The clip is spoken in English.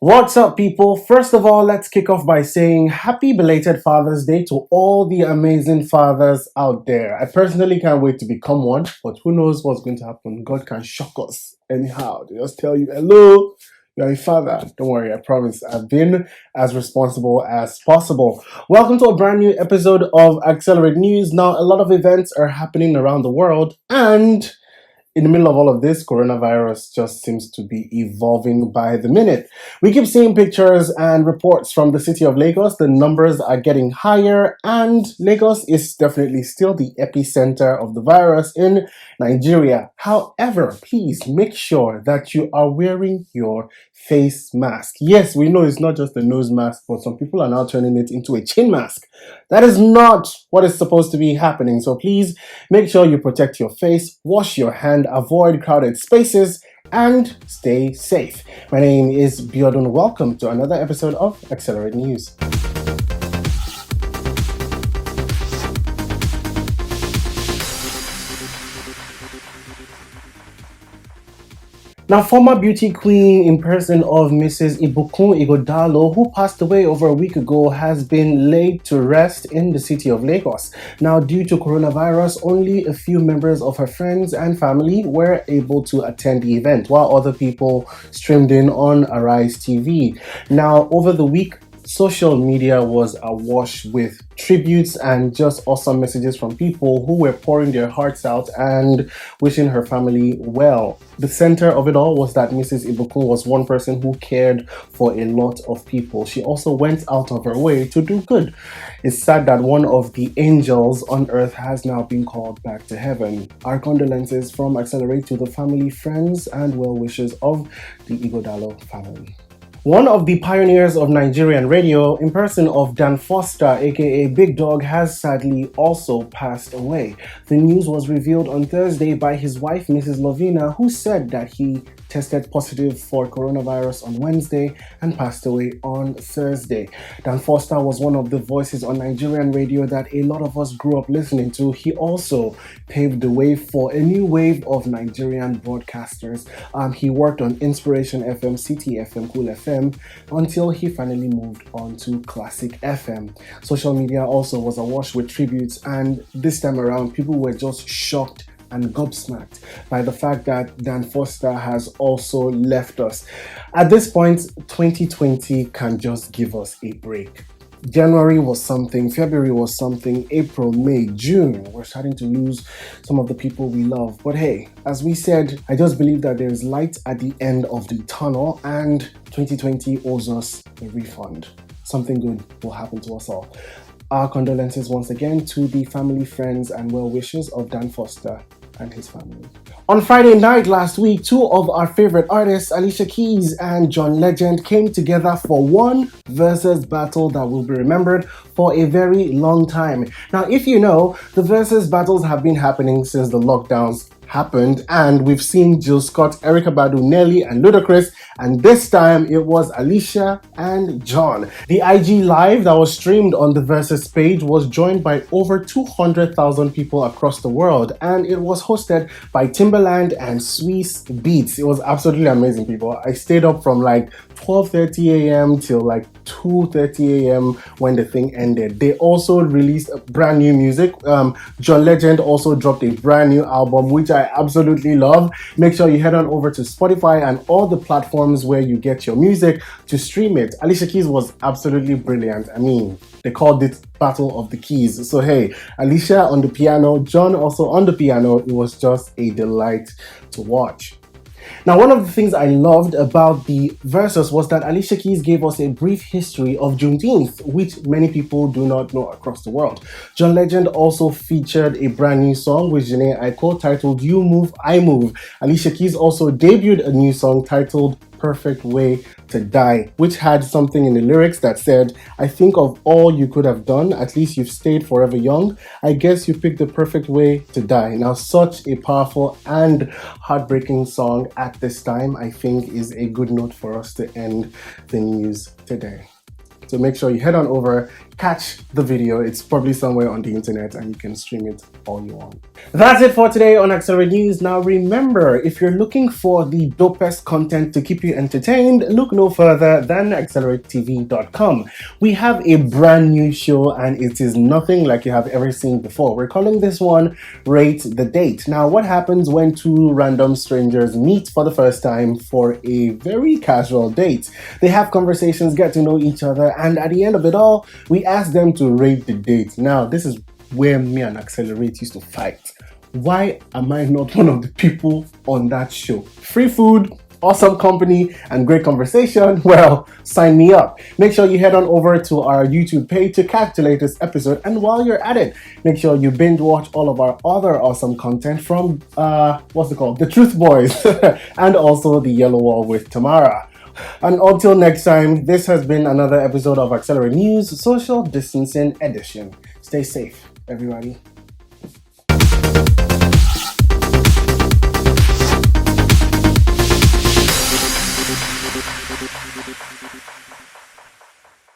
What's up, people? First of all, let's kick off by saying happy belated Father's Day to all the amazing fathers out there. I personally can't wait to become one, but who knows what's going to happen? God can shock us anyhow. They just tell you, hello, you're a father. Don't worry, I promise. I've been as responsible as possible. Welcome to a brand new episode of Accelerate News. Now, a lot of events are happening around the world, and in the middle of all of this, coronavirus just seems to be evolving by the minute. We keep seeing pictures and reports from the city of Lagos. The numbers are getting higher, and Lagos is definitely still the epicenter of the virus in Nigeria. However, please make sure that you are wearing your face mask. Yes, we know it's not just a nose mask, but some people are now turning it into a chin mask. That is not what is supposed to be happening. So please make sure you protect your face, wash your hand, avoid crowded spaces, and stay safe. My name is Biodun. Welcome to another episode of Accelerate News. Now, former beauty queen in person of Mrs. Iguodala, who passed away over a week ago, has been laid to rest in the city of Lagos. Now, due to coronavirus, only a few members of her friends and family were able to attend the event, while other people streamed in on Arise TV. Now, over the week, social media was awash with tributes and just awesome messages from people who were pouring their hearts out and wishing her family well. The center of it all was that Mrs. Ibukun was one person who cared for a lot of people. She also went out of her way to do good. It's sad that one of the angels on earth has now been called back to heaven. Our condolences from Accelerate to the family, friends, and well-wishers of the Iguodala family. One of the pioneers of Nigerian radio, in person of Dan Foster, aka Big Dog, has sadly also passed away. The news was revealed on Thursday by his wife, Mrs. Lovina, who said that he tested positive for coronavirus on Wednesday and passed away on Thursday. Dan Foster was one of the voices on Nigerian radio that a lot of us grew up listening to. He also paved the way for a new wave of Nigerian broadcasters. He worked on Inspiration FM, City FM, Cool FM, until he finally moved on to Classic FM. Social media also was awash with tributes, and this time around, people were just shocked and gobsmacked by the fact that Dan Foster has also left us. At this point, 2020 can just give us a break. January was something, February was something, April, May, June, we're starting to lose some of the people we love. But hey, as we said, I just believe that there is light at the end of the tunnel, and 2020 owes us a refund. Something good will happen to us all. Our condolences once again to the family, friends, and well-wishers of Dan Foster and his family. On Friday night last week, two of our favorite artists, Alicia Keys and John Legend, came together for one versus battle that will be remembered for a very long time. Now, if you know, the versus battles have been happening since the lockdowns happened, and we've seen Jill Scott, Erykah Badu, Nelly, and Ludacris, and this time it was Alicia and John. The IG Live that was streamed on the Versus page was joined by over 200,000 people across the world, and it was hosted by Timbaland and Swiss Beats. It was absolutely amazing, people. I stayed up from like 12:30 a.m. till like 2:30 a.m. when the thing ended. They also released brand new music. John Legend also dropped a brand new album, which I absolutely love. Make sure you head on over to Spotify and all the platforms where you get your music to stream it. Alicia Keys was absolutely brilliant. I mean, they called it Battle of the Keys. So hey, Alicia on the piano, John also on the piano. It was just a delight to watch. Now, one of the things I loved about the Versus was that Alicia Keys gave us a brief history of Juneteenth, which many people do not know across the world. John Legend also featured a brand new song with Jhené Aiko titled You Move, I Move. Alicia Keys also debuted a new song titled Perfect Way to Die, which had something in the lyrics that said, I think of all you could have done, at least you've stayed forever young. I guess you picked the perfect way to die. Now, such a powerful and heartbreaking song at this time, I think is a good note for us to end the news today. So make sure you head on over, catch the video. It's probably somewhere on the internet and you can stream it all you want. That's it for today on Accelerate News. Now remember, if you're looking for the dopest content to keep you entertained, look no further than acceleratetv.com. We have a brand new show and it is nothing like you have ever seen before. We're calling this one Rate the Date. Now, what happens when two random strangers meet for the first time for a very casual date? They have conversations, get to know each other, and at the end of it all, we ask them to rate the date. Now, this is where me and Accelerate used to fight. Why am I not one of the people on that show? Free food, awesome company, and great conversation? Well, sign me up. Make sure you head on over to our YouTube page to catch the latest episode. And while you're at it, make sure you binge watch all of our other awesome content from, The Truth Boys, and also The Yellow Wall with Tamara. And until next time, this has been another episode of Accelerate News Social Distancing Edition. Stay safe, everybody.